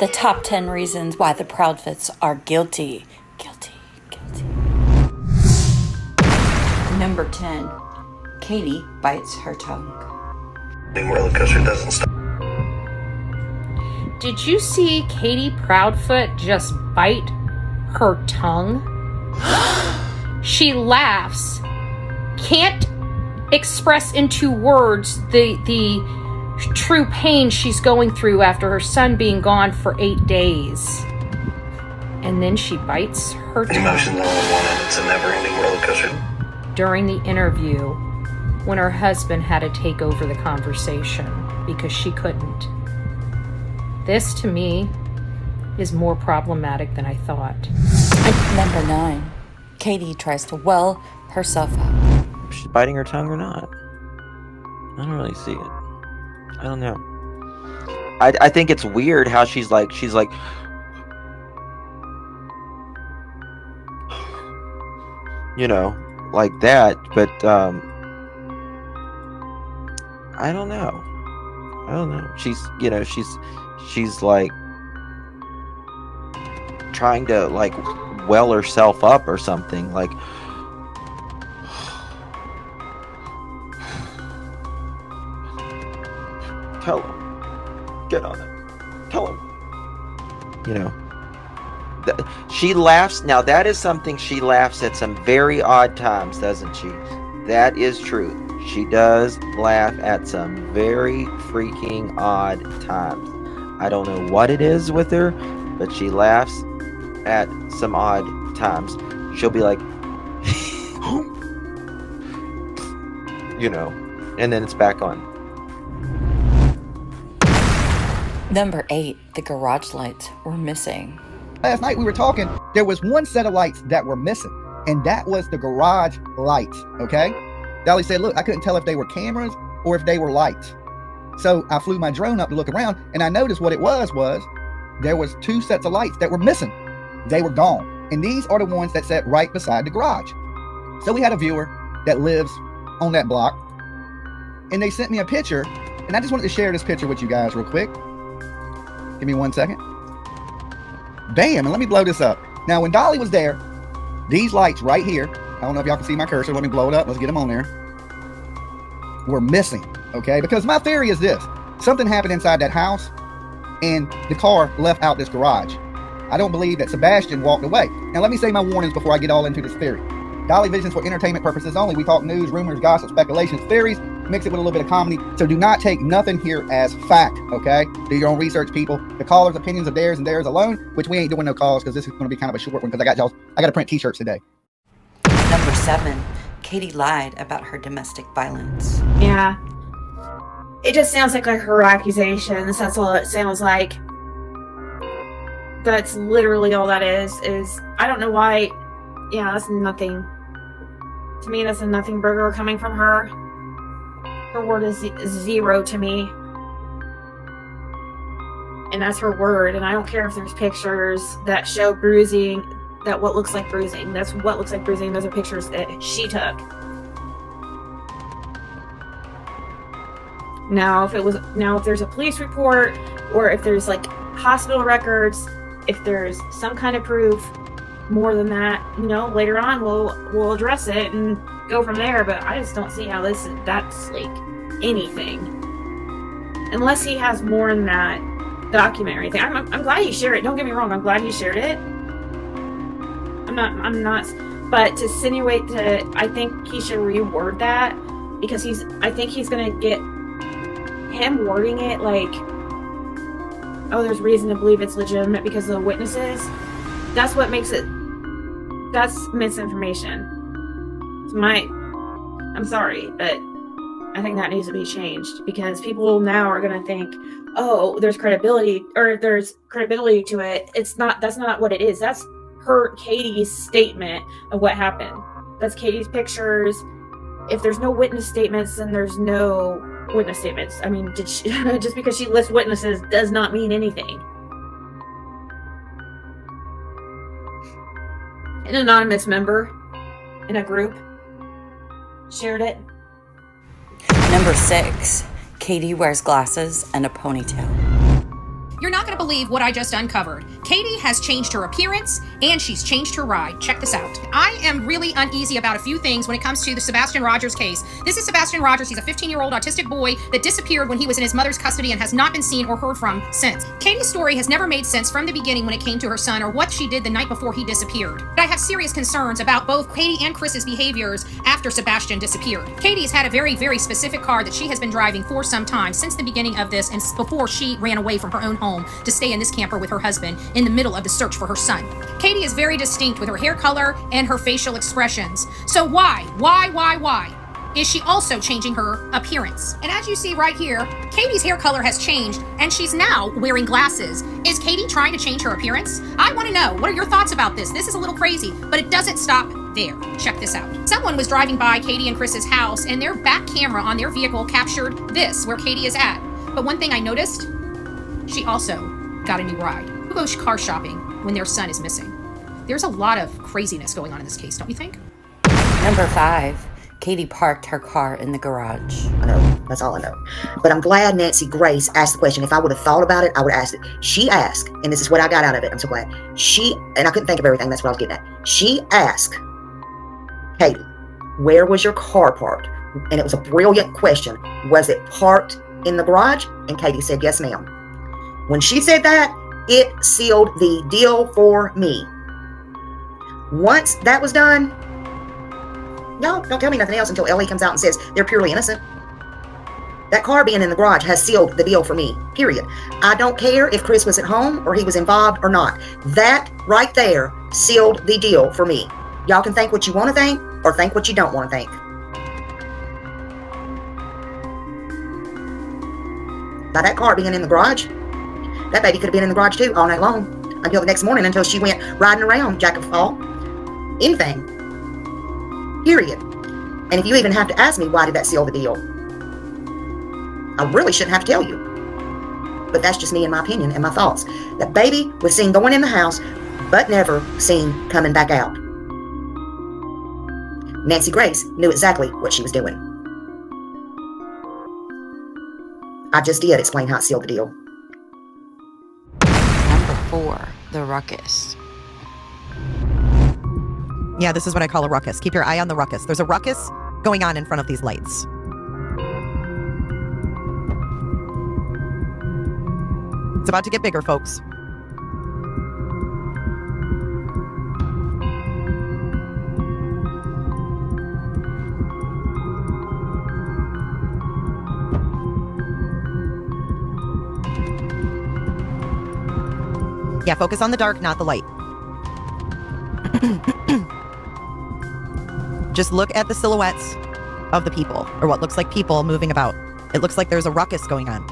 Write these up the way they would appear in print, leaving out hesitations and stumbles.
The top 10 reasons why the Proudfoots are guilty. Guilty, guilty. Number 10. Katie bites her tongue. Roller coaster doesn't stop. Did you see Katie Proudfoot just bite her tongue? She laughs, can't express into words the true pain she's going through after her son being gone for 8 days. And then she bites her tongue. Emotions all in one, and it's a never-ending roller coaster. During the interview, when her husband had to take over the conversation because she couldn't. This, to me, is more problematic than I thought. Number 9. Katie tries to well herself up. If she's biting her tongue or not. I don't really see it. I don't know. I think it's weird how she's like, you know, like that, but I don't know. She's like trying to like well herself up or something, like tell him, get on it, tell him, you know. She laughs. Now that is something, she laughs at some very odd times, doesn't she? That is true. She does laugh at some very freaking odd times. I don't know what it is with her, but she laughs at some odd times. She'll be like, you know, and then it's back on. Number 8. The garage lights were missing. Last night we were talking, there was one set of lights that were missing, and that was the garage lights, okay? Dolly said, look, I couldn't tell if they were cameras or if they were lights. So I flew my drone up to look around, and I noticed what it was there was 2 sets of lights that were missing. They were gone. And these are the ones that sat right beside the garage. So we had a viewer that lives on that block, and they sent me a picture, and I just wanted to share this picture with you guys real quick. Give me 1 second. Bam, and let me blow this up. Now, when Dolly was there, these lights right here, I don't know if y'all can see my cursor, let me blow it up, let's get them on there, were missing, okay? Because my theory is this: something happened inside that house, and the car left out this garage. I don't believe that Sebastian walked away. Now, let me say my warnings before I get all into this theory. Dolly Vision's for entertainment purposes only. We talk news, rumors, gossip, speculations, theories, mix it with a little bit of comedy. So do not take nothing here as fact, okay? Do your own research, people. The callers' opinions are theirs and theirs alone, which we ain't doing no calls because this is going to be kind of a short one because I got to print t-shirts today. Number 7. Katie lied about her domestic violence. Yeah. It just sounds like her accusations. That's all it sounds like. That's literally all that is I don't know why. Yeah, that's nothing. To me, that's a nothing burger coming from her. Her word is 0 to me. And that's her word. And I don't care if there's pictures that show bruising, that what looks like bruising. That's what looks like bruising. Those are pictures that she took. Now, if there's a police report, or if there's like hospital records, if there's some kind of proof, more than that, you know, later on we'll address it and go from there. But I just don't see how that's like anything, unless he has more in that document or anything. I'm glad he shared it. Don't get me wrong. I'm glad he shared it. I'm not. But to insinuate that, I think he should reword that, because I think he's gonna get him wording it like, oh, there's reason to believe it's legitimate because of the witnesses. That's what makes it. That's misinformation. I'm sorry, but I think that needs to be changed, because people now are going to think, oh, there's credibility, or if there's credibility to it. That's not what it is. That's Katie's statement of what happened. That's Katie's pictures. If there's no witness statements, then there's no witness statements. I mean, just because she lists witnesses does not mean anything. An anonymous member in a group shared it. Number 6. Katie wears glasses and a ponytail. You're not going to believe what I just uncovered. Katie has changed her appearance and she's changed her ride. Check this out. I am really uneasy about a few things when it comes to the Sebastian Rogers case. This is Sebastian Rogers. He's a 15-year-old autistic boy that disappeared when he was in his mother's custody and has not been seen or heard from since. Katie's story has never made sense from the beginning when it came to her son or what she did the night before he disappeared. But I have serious concerns about both Katie and Chris's behaviors after Sebastian disappeared. Katie's had a very, very specific car that she has been driving for some time since the beginning of this and before she ran away from her own home to stay in this camper with her husband in the middle of the search for her son. Katie is very distinct with her hair color and her facial expressions. So why is she also changing her appearance? And as you see right here, Katie's hair color has changed and she's now wearing glasses. Is Katie trying to change her appearance? I want to know, what are your thoughts about this? This is a little crazy, but it doesn't stop there. Check this out. Someone was driving by Katie and Chris's house and their back camera on their vehicle captured this, where Katie is at. But one thing I noticed, she also got a new ride. Who goes car shopping when their son is missing? There's a lot of craziness going on in this case, don't you think? Number 5. Katie parked her car in the garage. I know. That's all I know. But I'm glad Nancy Grace asked the question. If I would have thought about it, I would have asked it. She asked, and this is what I got out of it. I'm so glad. And I couldn't think of everything. That's what I was getting at. She asked Katie, where was your car parked? And it was a brilliant question. Was it parked in the garage? And Katie said, yes, ma'am. When she said that, it sealed the deal for me. Once that was done, no, don't tell me nothing else until Ellie comes out and says they're purely innocent. That car being in the garage has sealed the deal for me, period. I don't care if Chris was at home or he was involved or not. That right there sealed the deal for me. Y'all can think what you want to think or think what you don't want to think. Now that car being in the garage, that baby could have been in the garage too all night long until the next morning, until she went riding around, jack of all, anything. Period. And if you even have to ask me, why did that seal the deal? I really shouldn't have to tell you. But that's just me and my opinion and my thoughts. That baby was seen going in the house, but never seen coming back out. Nancy Grace knew exactly what she was doing. I just did explain how it sealed the deal. Number 4. The ruckus. Yeah, this is what I call a ruckus. Keep your eye on the ruckus. There's a ruckus going on in front of these lights. It's about to get bigger, folks. Yeah, focus on the dark, not the light. Just look at the silhouettes of the people, or what looks like people moving about. It looks like there's a ruckus going on.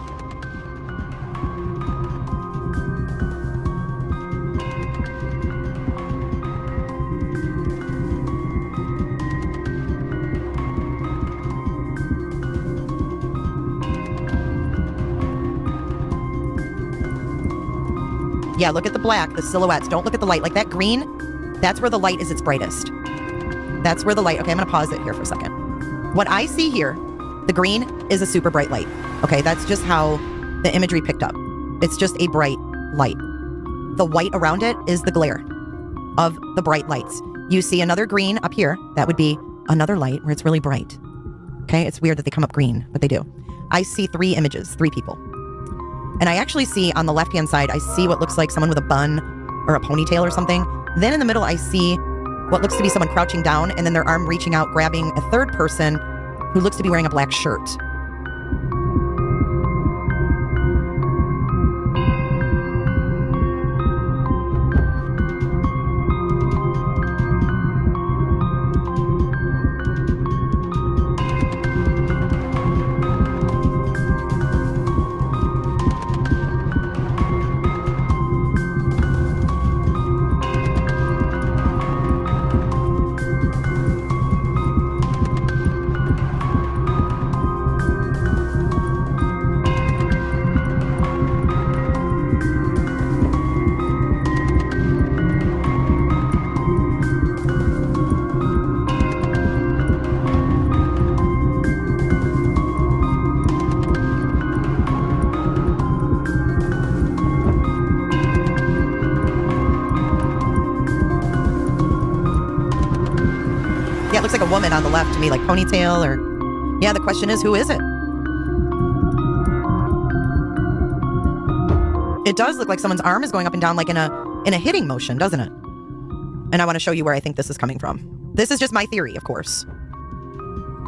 Yeah, look at the black, the silhouettes. Don't look at the light. Like that green, that's where the light is its brightest. That's where the light, okay, I'm gonna pause it here for a second. What I see here, the green is a super bright light. Okay, that's just how the imagery picked up. It's just a bright light. The white around it is the glare of the bright lights. You see another green up here, that would be another light where it's really bright. Okay, it's weird that they come up green, but they do. I see 3 images, 3 people. And I actually see on the left-hand side, I see what looks like someone with a bun or a ponytail or something. Then in the middle, I see what looks to be someone crouching down and then their arm reaching out, grabbing a third person who looks to be wearing a black shirt. woman on the left to me, like ponytail or... Yeah, the question is, who is it? It does look like someone's arm is going up and down like in a hitting motion, doesn't it? And I want to show you where I think this is coming from. This is just my theory, of course.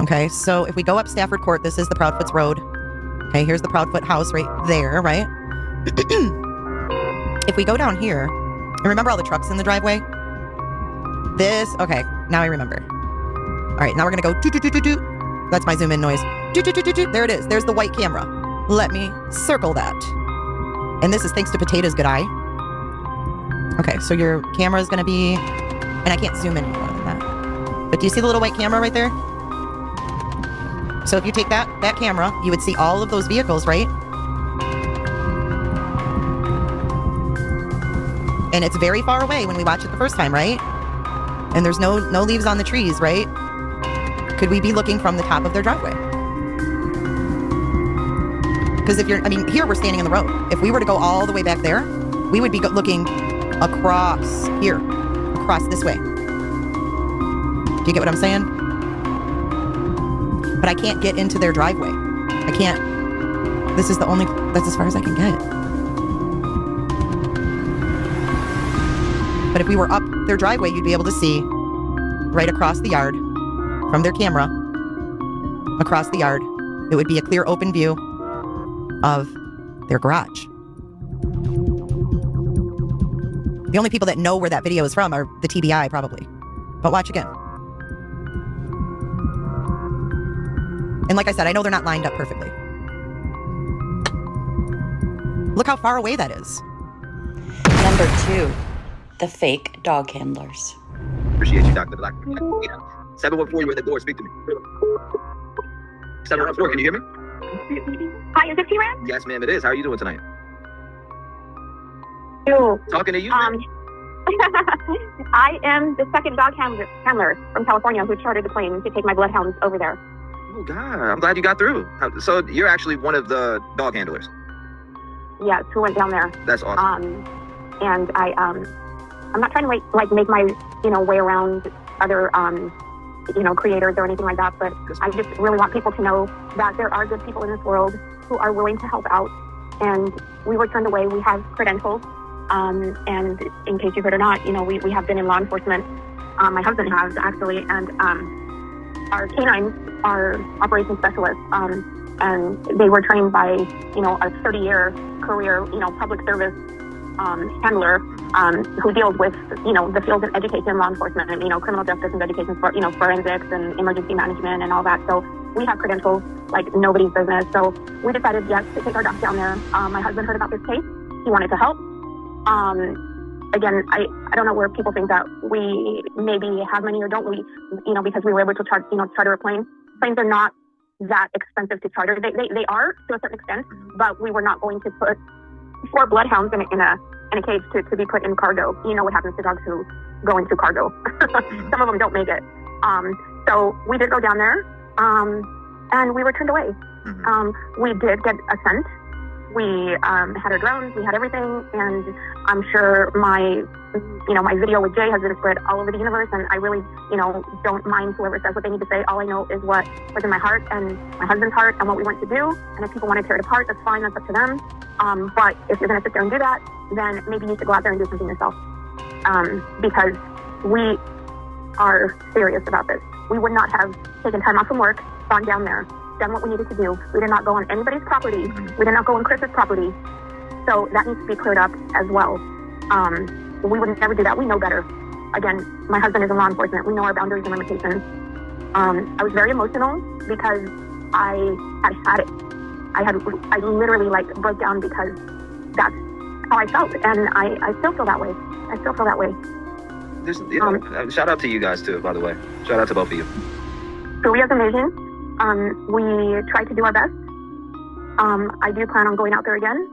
Okay, so if we go up Stafford Court, this is the Proudfoots Road. Okay, here's the Proudfoot house right there, right? If we go down here, and remember all the trucks in the driveway? Okay, now I remember. All right, now we're gonna go do-do-do-do-do. That's my zoom in noise. Do-do-do-do-do. There it is, there's the white camera. Let me circle that. And this is thanks to Potato's good eye. Okay, so your camera is gonna be, and I can't zoom in any more than that. But do you see the little white camera right there? So if you take that camera, you would see all of those vehicles, right? And it's very far away when we watch it the first time, right? And there's no leaves on the trees, right? Could we be looking from the top of their driveway? Because here we're standing in the road. If we were to go all the way back there, we would be looking across here, across this way. Do you get what I'm saying? But I can't get into their driveway. I can't. That's as far as I can get. But if we were up their driveway, you'd be able to see right across the yard from their camera, across the yard. It would be a clear open view of their garage. The only people that know where that video is from are the TBI, probably. But watch again. And like I said, I know they're not lined up perfectly. Look how far away that is. Number 2, the fake dog handlers. Appreciate you, Dr. Black. 714, you're at the door. Speak to me. 714, can you hear me? Hi, is this T-Ram? Yes, ma'am, it is. How are you doing tonight? You. Talking to you, ma'am. I am the second dog handler from California who chartered the plane to take my bloodhounds over there. Oh, God. I'm glad you got through. So you're actually one of the dog handlers? Yes, who went down there. That's awesome. And I'm not trying to make my, way around other, creators or anything like that, but I just really want people to know that there are good people in this world who are willing to help out. And we were turned away. We have credentials. And in case you heard or not, we have been in law enforcement. My husband has actually, and our canines are operations specialists. And they were trained by, a 30-year career, public service handler who deals with, the fields of education, law enforcement, and, criminal justice and education, for, forensics and emergency management and all that. So we have credentials like nobody's business. So we decided, yes, to take our dogs down there. My husband heard about this case. He wanted to help. Again, I don't know where people think that we maybe have money or don't we, because we were able to charter a plane. Planes are not that expensive to charter. They are to a certain extent, but we were not going to put 4 bloodhounds in a cage to be put in cargo. You know what happens to dogs who go into cargo. Some of them don't make it. So we did go down there, and we were turned away. We did get a scent. We had our drones, we had everything, and I'm sure my video with Jay has been spread all over the universe, and I really, don't mind whoever says what they need to say. All I know is what was in my heart and my husband's heart and what we want to do, and if people want to tear it apart, that's fine, that's up to them. But if you're going to sit there and do that, then maybe you should go out there and do something yourself, because we are serious about this. We would not have taken time off from work, gone down there, done what we needed to do. We did not go on anybody's property. We did not go on Chris's property. So that needs to be cleared up as well. We would never do that. We know better. Again, my husband is in law enforcement. We know our boundaries and limitations. I was very emotional because I had it. I literally broke down because that's how I felt. And I still feel that way. I still feel that way. Shout out to you guys too, by the way. Shout out to both of you. So we have a vision. We try to do our best. I do plan on going out there again.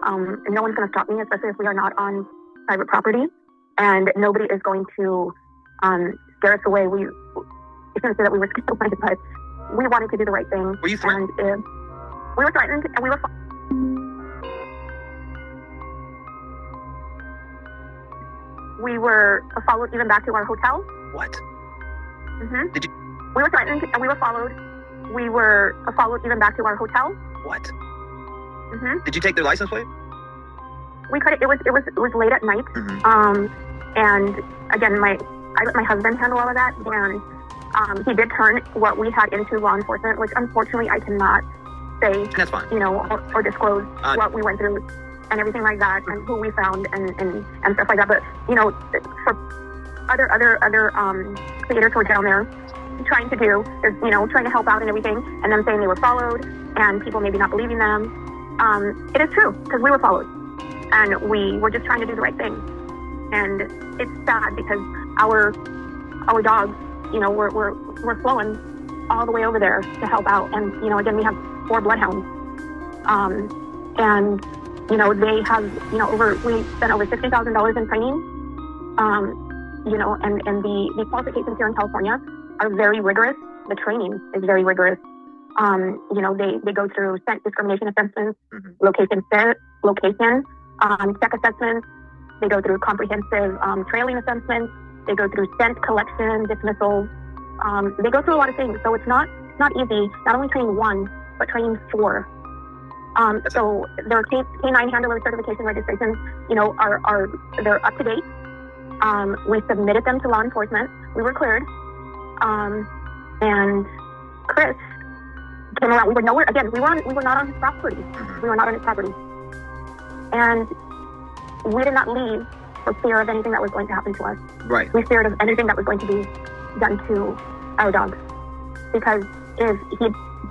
And no one's going to stop me, especially if we are not on private property. And nobody is going to scare us away. We shouldn't say that we were scared away, but we wanted to do the right thing. Were you threatened? And we were threatened, and we were. We were followed even back to our hotel. What? Mm-hmm. Did you? We were threatened and we were followed. We were followed even back to our hotel. What? Mm-hmm. Did you take their license plate? We could. It was late at night. Mm-hmm. And again, I let my husband handle all of that, and he did turn what we had into law enforcement, which unfortunately I cannot say. That's fine. Or disclose what we went through and everything like that, and who we found and stuff like that. But for other creators who are down there trying to help out and everything, and them saying they were followed and people maybe not believing them, it is true because we were followed and we were just trying to do the right thing. And it's sad because our dogs, we're flowing all the way over there to help out. And again, we have 4 bloodhounds, and they have we spent over $60,000 in training, and the qualifications here in California are very rigorous. The training is very rigorous. They go through scent discrimination assessments, location, check assessments. They go through comprehensive trailing assessments. They go through scent collection, dismissals. They go through a lot of things. So it's not easy, not only training 1, but training 4. So their canine handler certification registrations, they're up to date. We submitted them to law enforcement. We were cleared. And Chris came around. We were nowhere. Again, we were not on his property. We were not on his property. And we did not leave for fear of anything that was going to happen to us. Right. We feared of anything that was going to be done to our dogs. Because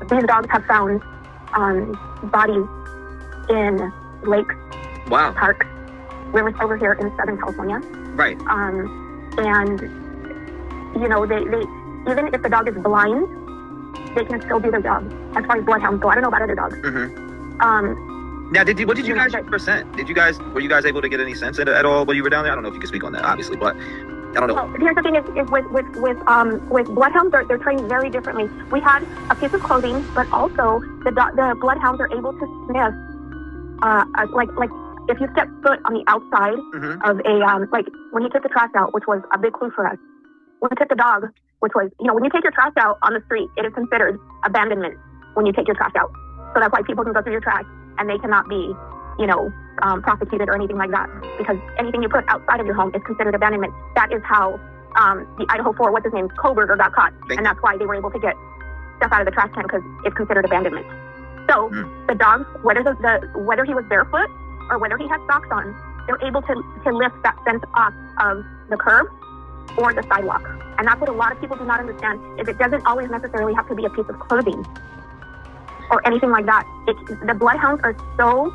these dogs have found bodies in lakes, parks, rivers over here in Southern California. Right. And they even if the dog is blind, they can still do their job as far as bloodhounds go. I don't know about other dogs. Now, what did you guys do for scent? Were you guys able to get any sense at all when you were down there? I don't know if you can speak on that, obviously, but I don't know. Well, here's the thing: is with bloodhounds, they're trained very differently. We had a piece of clothing, but also the bloodhounds are able to sniff, like if you step foot on the outside of a like when he took the trash out, which was a big clue for us. When we took the dog, which was when you take your trash out on the street, it is considered abandonment when you take your trash out. So that's why people can go through your trash and they cannot be, prosecuted or anything like that, because anything you put outside of your home is considered abandonment. That is how the Idaho 4, what's his name, Kohlberger got caught, and that's why they were able to get stuff out of the trash can, because it's considered abandonment. So the dog, whether he was barefoot or whether he had socks on, they're able to lift that scent off of the curb or the sidewalk. And that's what a lot of people do not understand, is it doesn't always necessarily have to be a piece of clothing or anything like that. The bloodhounds are so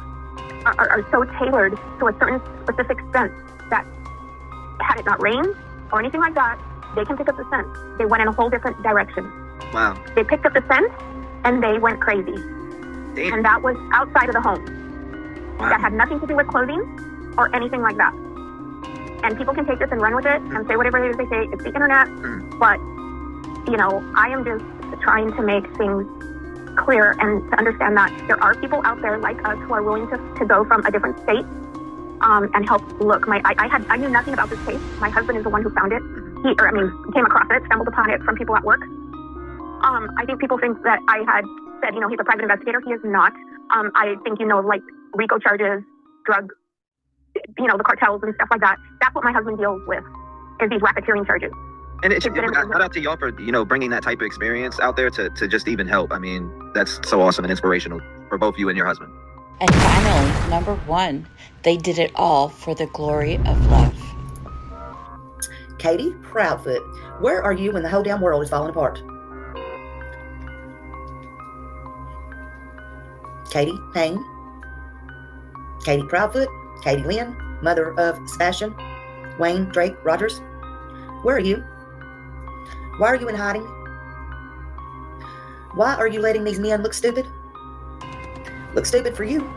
tailored to a certain specific scent that had it not rained or anything like that, they can pick up the scent. They went in a whole different direction. Wow. They picked up the scent and they went crazy. Damn. And that was outside of the home. Wow. That had nothing to do with clothing or anything like that. And people can take this and run with it and say whatever it is they say. It's the internet. But, I am just trying to make things clear and to understand that there are people out there like us who are willing to go from a different state and help look. I knew nothing about this case. My husband is the one who found it. He came across it, stumbled upon it from people at work. I think people think that I had said, he's a private investigator. He is not. I think like RICO charges, drug, the cartels and stuff like that. That's what my husband deals with, is these racketeering charges. And shout out to y'all for, bringing that type of experience out there to just even help. I mean, that's so awesome and inspirational for both you and your husband. And finally, number 1, they did it all for the glory of love. Katie Proudfoot, where are you when the whole damn world is falling apart? Katie Payne, Katie Proudfoot, Katie Lynn, mother of Sebastian, Wayne Drake Rogers. Where are you? Why are you in hiding? Why are you letting these men look stupid? Look stupid for you.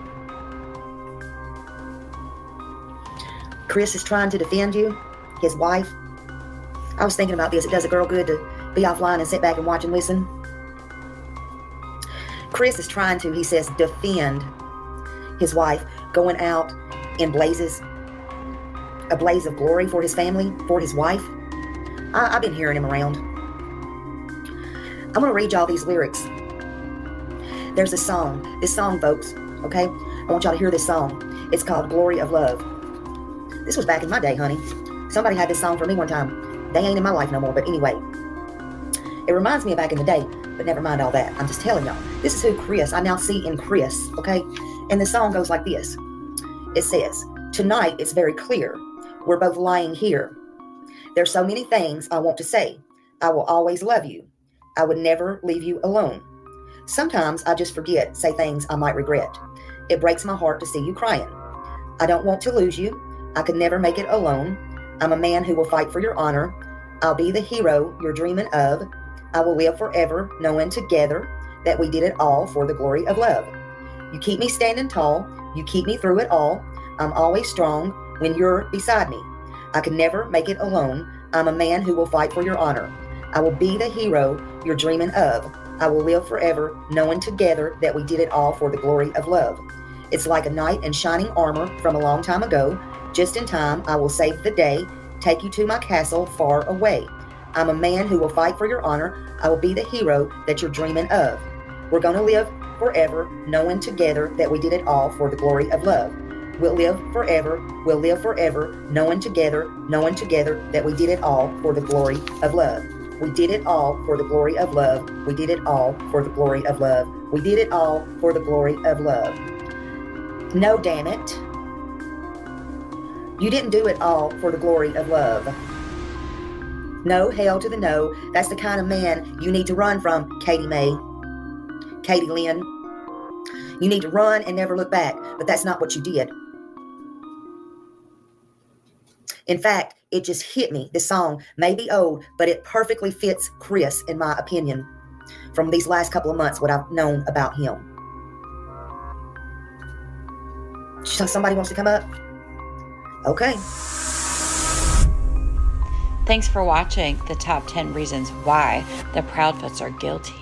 Chris is trying to defend you, his wife. I was thinking about this. It does a girl good to be offline and sit back and watch and listen. Chris is trying to, he says, defend his wife, going out in blazes, a blaze of glory for his family, for his wife. I've been hearing him around. I'm going to read y'all these lyrics. There's a song. This song, folks, okay? I want y'all to hear this song. It's called Glory of Love. This was back in my day, honey. Somebody had this song for me one time. They ain't in my life no more, but anyway. It reminds me of back in the day, but never mind all that. I'm just telling y'all. This is who Chris, I now see in Chris, okay? And the song goes like this. It says, tonight it's very clear. We're both lying here. There's so many things I want to say. I will always love you. I would never leave you alone. Sometimes I just forget, say things I might regret. It breaks my heart to see you crying. I don't want to lose you. I could never make it alone. I'm a man who will fight for your honor. I'll be the hero you're dreaming of. I will live forever, knowing together that we did it all for the glory of love. You keep me standing tall. You keep me through it all. I'm always strong when you're beside me. I could never make it alone. I'm a man who will fight for your honor. I will be the hero you're dreaming of. I will live forever, knowing together that we did it all for the glory of love. It's like a knight in shining armor from a long time ago. Just in time, I will save the day, take you to my castle far away. I'm a man who will fight for your honor. I will be the hero that you're dreaming of. We're going to live forever, knowing together that we did it all for the glory of love. We'll live forever, knowing together that we did it all for the glory of love. We did it all for the glory of love. We did it all for the glory of love. We did it all for the glory of love. No, damn it. You didn't do it all for the glory of love. No, hell to the no. That's the kind of man you need to run from, Katie May. Katie Lynn. You need to run and never look back, but that's not what you did. In fact, it just hit me. This song may be old, but it perfectly fits Chris, in my opinion, from these last couple of months, what I've known about him. Somebody wants to come up? Okay. Thanks for watching the top 10 reasons why the Proudfoots are guilty.